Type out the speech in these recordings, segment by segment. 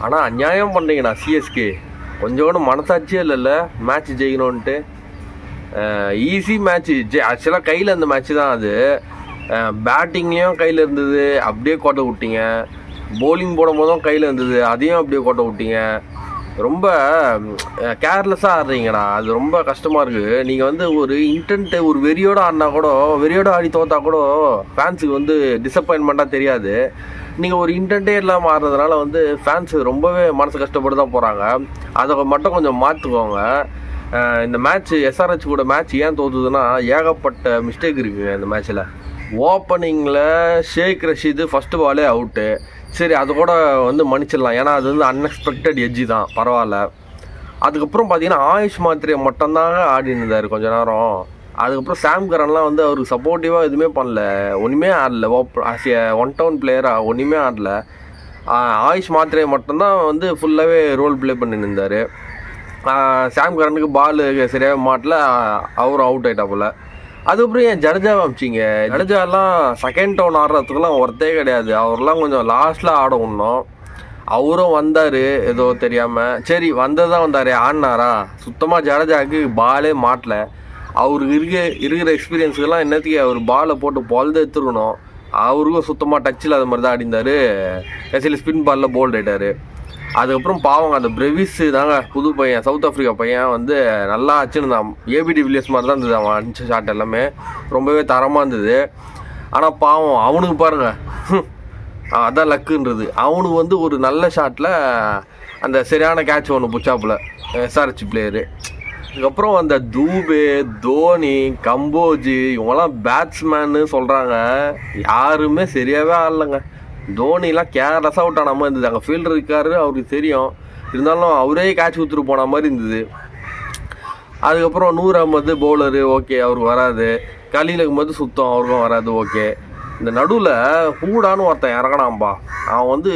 ஆனால் அநியாயம் பண்ணுறீங்கண்ணா சிஎஸ்கே. கொஞ்சம் கூட மனசாட்சியே இல்லைல்ல மேட்ச் ஜெயிக்கணுன்ட்டு. ஈஸி மேட்ச்சு ஆக்சுவலாக கையில் அந்த மேட்ச்சு தான் அது. பேட்டிங்லேயும் கையில் இருந்தது, அப்படியே கோட்டை விட்டீங்க. போலிங் போடும் போதும் கையில் இருந்தது, அதையும் அப்படியே கோட்டை விட்டீங்க. ரொம்ப கேர்லெஸ்ஸாக ஆடுறீங்கண்ணா. அது ரொம்ப கஷ்டமாக இருக்குது. நீங்கள் வந்து ஒரு இன்டென்ட்டு ஒரு வெறியோடு ஆடினா கூட, வெறியோடு ஆடி தோற்றா கூட ஃபேன்ஸுக்கு வந்து டிசப்பாயின்மெண்ட்டாக தெரியாது. நீங்கள் ஒரு இன்டென்ட்டே இல்லாமல் ஆடுறதுனால வந்து ஃபேன்ஸு ரொம்பவே மனசு கஷ்டப்பட்டு தான் போகிறாங்க. அதை மட்டும் கொஞ்சம் மாற்றுக்கோங்க. இந்த மேட்ச்சு எஸ்ஆர்ஹெச் கூட மேட்ச் ஏன் தோற்றுதுன்னா ஏகப்பட்ட மிஸ்டேக் இருக்குங்க இந்த மேட்ச்சில். ஓப்பனிங்கில் ஷேக் ரஷீது ஃபஸ்ட்டு பாலே அவுட்டு. சரி, அது கூட வந்து மன்னிச்சிடலாம், ஏன்னா அது வந்து அன்எக்ஸ்பெக்டட் எட்ஜி தான், பரவாயில்ல. அதுக்கப்புறம் பார்த்தீங்கன்னா ஆயுஷ் மாத்திரையை மட்டும்தாங்க ஆடி இருந்தார் கொஞ்ச நேரம். அதுக்கப்புறம் சாம் கரன்லாம் வந்து அவருக்கு சப்போர்ட்டிவாக எதுவுமே பண்ணல, ஒன்றுமே ஆடல. ஒன் டவுன் பிளேயராக ஒன்றுமே ஆடல. ஆயுஷ் மாத்திரையை மட்டும்தான் வந்து ஃபுல்லாகவே ரோல் ப்ளே பண்ணிட்டு இருந்தார். சாம் கரனுக்கு பால் சரியாக மாட்டல, அவரும் அவுட் ஆகிட்டா போல். அதுக்கப்புறம் ஏன் ஜடேஜாவை அமிச்சிங்க? ஜடேஜாலாம் செகண்ட் டவுன் ஆடுறதுக்குலாம் ஒருத்தே கிடையாது. அவர்லாம் கொஞ்சம் லாஸ்ட்டில் ஆட விடணும். அவரும் வந்தார் ஏதோ தெரியாமல். சரி, வந்ததான் வந்தார், ஆடினாரா? சுத்தமாக ஜடேஜாவுக்கு பாலே மாட்டல. அவருக்கு இருக்கிற எக்ஸ்பீரியன்ஸுக்கெல்லாம் என்னத்துக்கு அவர் பாலை போட்டு பொழுது எடுத்துருக்கணும். அவருக்கும் சுத்தமாக டச்சில் அது மாதிரி தான் ஆடிந்தார். கடைசியில் ஸ்பின் பாலில் போல்ட் ஆகிட்டார். அதுக்கப்புறம் பாவங்க அந்த பிரெவிஸ் தாங்க, புது பையன், சவுத் ஆஃப்ரிக்கா பையன் வந்து நல்லா அச்சுன்னு ஏபிடி வில்லியர்ஸ் மாதிரி தான் இருந்தது. அவன் அடிச்ச ஷாட் எல்லாமே ரொம்பவே தரமாக இருந்தது. ஆனால் பாவம் அவனுக்கு பாருங்கள், அதான் லக்குன்றது. அவனுக்கு வந்து ஒரு நல்ல ஷாட்டில் அந்த சரியான கேட்ச் ஒன்று புச்சாப்புல எஸ்ஆர்ஹெச் பிளேயரு. அதுக்கப்புறம் அந்த தூபே, தோனி, கம்போஜி இவங்கெல்லாம் பேட்ஸ்மேன்னு சொல்கிறாங்க, யாருமே சரியாகவே ஆடலைங்க. தோனிலாம் கேர்லெஸ்ஸாக அவுட் ஆன மாதிரி இருந்தது. அங்கே ஃபீல்டர் இருக்காரு, அவருக்கு தெரியும், இருந்தாலும் அவரே கேட்ச் ஊற்றுட்டு போன மாதிரி இருந்தது. அதுக்கப்புறம் நூர் அகமது பவுலரு, ஓகே, அவருக்கு வராது. கலீல் அகமது சுத்தம், அவருக்கும் வராது, ஓகே. இந்த நடுவில் ஹூடான்னு ஒருத்தன் இறங்கினான்பா. அவன் வந்து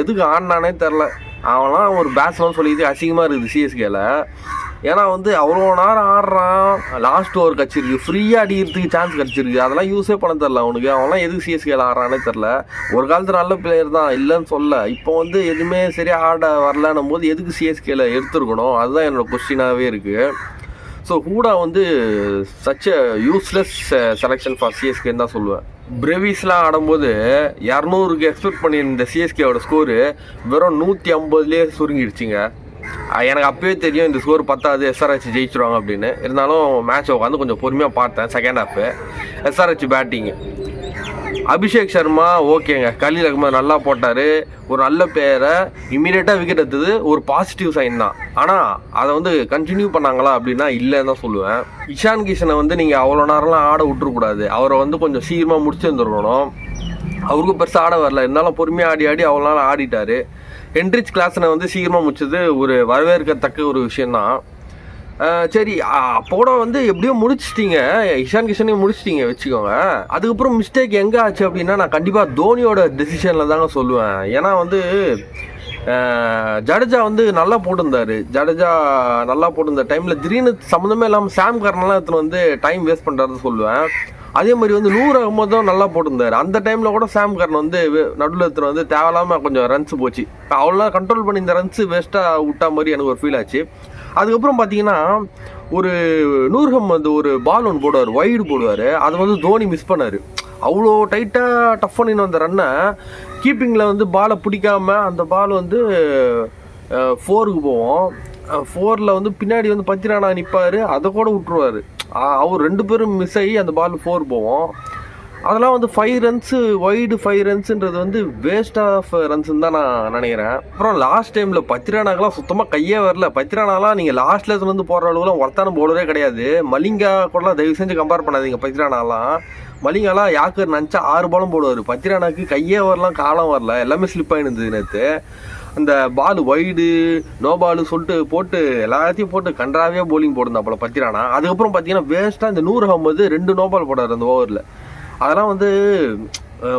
எதுக்கு ஆடினானே தெரில. அவன்லாம் ஒரு பேட்ஸ்மேன் சொல்லிட்டு அசிங்கமாக இருக்குது சிஎஸ்கேல. ஏன்னா வந்து அவ்வளோ நேரம் ஆடுறான், லாஸ்ட் ஓவர் கிடச்சிருக்கு, ஃப்ரீயாக அடிக்கிறதுக்கு சான்ஸ் கிடச்சிருக்கு, அதெல்லாம் யூஸே பண்ண தெரில அவனுக்கு. அவன்லாம் எதுக்கு சிஎஸ்கேல ஆடுறானே தெரில. ஒரு காலத்தில் நல்ல பிளேயர் தான், இல்லைன்னு சொல்ல. இப்போ வந்து எதுவுமே சரியாக ஆட வரலன்னும் போது எதுக்கு சிஎஸ்கேல எடுத்துருக்கணும்? அதுதான் என்னோடய கொஸ்டினாகவே இருக்குது. ஸோ ஹூடா வந்து such a useless selection for சிஎஸ்கேன்னு தான் சொல்லுவேன். பிரெவிஸ்லாம் ஆடும்போது 200க்கு எக்ஸ்பெக்ட் பண்ணியிருந்த சிஎஸ்கேவோட ஸ்கோரு வெறும் 150லேயே சுருங்கிடுச்சிங்க. எனக்கு அப்போயே தெரியும் இந்த ஸ்கோர் பத்தாது, எஸ்ஆர்ஹெச் ஜெயிச்சிருவாங்க அப்படின்னு. இருந்தாலும் மேட்ச் உட்காந்து கொஞ்சம் பொறுமையாக பார்த்தேன். Second half SRH batting, Abhishek Sharma ஓகேங்க, கலீல் அகமது நல்லா போட்டார், ஒரு நல்ல பிளேயரை இமீடியட்டாக விக்கெட் எடுத்தது ஒரு பாசிட்டிவ் சைன் தான். ஆனால் அதை வந்து கண்டினியூ பண்ணாங்களா அப்படின்னா இல்லைன்னு தான் சொல்லுவேன். இஷான் கிஷனை வந்து நீங்கள் அவ்வளோ நேரம்லாம் ஆட விட்டுறக்கூடாது. அவரை வந்து கொஞ்சம் சீக்கிரமாக முடிச்சு வந்துருக்கணும். அவருக்கும் பெருசாக ஆட வரல, இருந்தாலும் பொறுமையாக ஆடி அவ்வளோ நாள் ஆடிட்டார். ஹென்ரிச் கிளாஸனை வந்து சீக்கிரமாக முடிச்சது ஒரு வரவேற்கத்தக்க ஒரு விஷயந்தான். சரி, அப்போட வந்து எப்படியோ முடிச்சிட்டிங்க, இஷான் கிஷனையும் முடிச்சிட்டிங்க வச்சுக்கோங்க. அதுக்கப்புறம் மிஸ்டேக் எங்கே ஆச்சு அப்படின்னா நான் கண்டிப்பாக தோனியோட டெசிஷனில் தாங்க சொல்லுவேன். ஏன்னா வந்து ஜடேஜா வந்து நல்லா போட்டிருந்தார். ஜடேஜா நல்லா போட்டிருந்த டைமில் திடீர்னு சம்மந்தமே இல்லாமல் சாம் கரன்லாம் எடுத்துன்னு வந்து டைம் வேஸ்ட் பண்ணுறாருன்னு சொல்லுவேன். அதே மாதிரி வந்து நூர் அகமதும் நல்லா போட்டிருந்தார். அந்த டைமில் கூட சாம் கரன் வந்து நடுவில் எடுத்துகிட்டு வந்து தேவையில்லாமல் கொஞ்சம் ரன்ஸ் போச்சு. அவ்வளோ கண்ட்ரோல் பண்ணி இந்த ரன்ஸு வேஸ்ட்டாக விட்டா மாதிரி எனக்கு ஒரு ஃபீல் ஆச்சு. அதுக்கப்புறம் பார்த்தீங்கன்னா ஒரு நூர் அகமது ஒரு பால் ஒன்று போடுவார், வைடு போடுவார். அதை வந்து தோனி மிஸ் பண்ணார். அவ்வளோ டைட்டாக டஃப் பண்ணின்னு வந்த ரன்னை கீப்பிங்கில் வந்து பாலை பிடிக்காம அந்த பால் வந்து 4க்கு போவோம். 4ல் வந்து பின்னாடி வந்து பத்திரானா நிற்பார், அதை கூட விட்டுருவார். அவர் 2 பேரும் மிஸ் ஆகி அந்த பால் 4 போவோம். அதெல்லாம் வந்து 5 ரன்ஸு வைடு 5 ரன்ஸுன்றது வந்து வேஸ்ட் ஆஃப் ரன்ஸுன்னு தான் நான் நினைக்கிறேன். அப்புறம் லாஸ்ட் டைமில் பத்திரானாக்கெலாம் சுத்தமாக கையே வரல. பத்திரானாலாம் நீங்கள் லாஸ்ட்டில் வந்து போடுற அளவுக்குலாம் ஒருத்தான போலரே கிடையாது. மலிங்கா கூடலாம் தயவு செஞ்சு கம்பேர் பண்ணாதீங்க. பத்திரானாலாம் மலிங்காலாம் யாக்கர் நினச்சா 6 பாலும் போடுவார். பத்திரானாக்கு கையே வரலாம், காலம் வரல, எல்லாமே ஸ்லிப் ஆகிருந்தது நேற்று. அந்த பால் வைடு நோ பாலு சொல்லிட்டு போட்டு எல்லாத்தையும் போட்டு கன்றாவே போலிங் போட்டிருந்தாப்போல பத்திரானா. அதுக்கப்புறம் பார்த்தீங்கன்னா வேஸ்ட்டாக இந்த நூர் அகமது 2 நோ பால் போடார் அந்த ஓவரில். அதெல்லாம் வந்து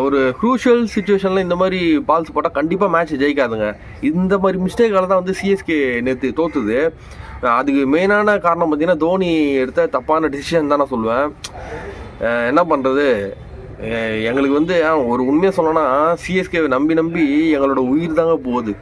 ஒரு க்ரூஷியல் சுச்சுவேஷனில் இந்த மாதிரி பால்ஸ் போட்டால் கண்டிப்பாக மேட்ச் ஜெயிக்காதுங்க. இந்த மாதிரி மிஸ்டேக்கால தான் வந்து சிஎஸ்கே நேற்று தோற்றுது. அதுக்கு மெயினான காரணம் பார்த்தீங்கன்னா தோனி எடுத்த தப்பான டிசிஷன் தான் நான் சொல்லுவேன். என்ன பண்ணுறது, எங்களுக்கு வந்து ஒரு உண்மையாக சொல்லணும்னா சிஎஸ்கேவை நம்பி எங்களோட உயிர் தாங்க போகுது.